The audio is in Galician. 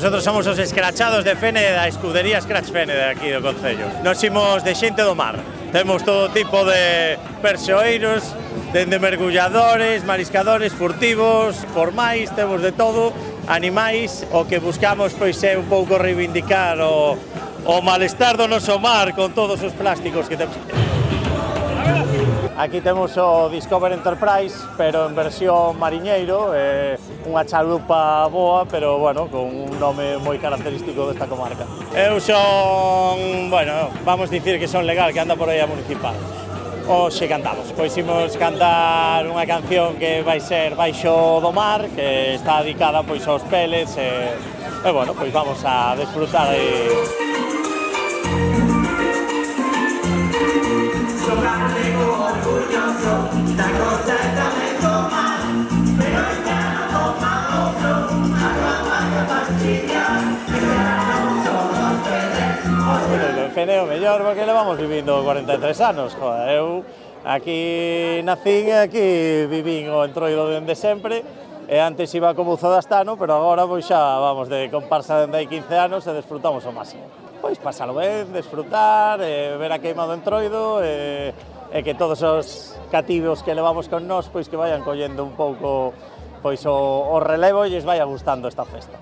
Nosotros somos os escrachados de Fene da escudería Scratch Fene de aquí do Concello. Nos imos de xente do mar. Temos todo tipo de persoeiros, dende mergulladores, mariscadores, furtivos, formais, temos de todo, animais. O que buscamos pois é un pouco reivindicar o malestar do noso mar con todos os plásticos que temos. Aquí temos o Discover Enterprise, pero en versión mariñeiro, unha chalupa boa, pero bueno, con un nome moi característico desta comarca. Eu son, bueno, vamos dicir que son legal, que anda por aí a municipal. Hoxe cantamos, pois imos cantar unha canción que vai ser Baixo do Mar, que está dedicada pois aos peles, e bueno, pois vamos a desfrutar aí. Fene o mellor porque levamos vivindo 43 anos, joder, eu aquí nacín e aquí vivín o Entroido dende sempre, e antes iba como Uzo de Astano, pero agora pois xa vamos de comparsa dende hai 15 anos e desfrutamos ao máximo. Pois pasalo ben, desfrutar, ver a queima do Entroido, e que todos os cativos que levamos con nós pois que vayan collendo un pouco pois o relevo e lles vaya gustando esta festa.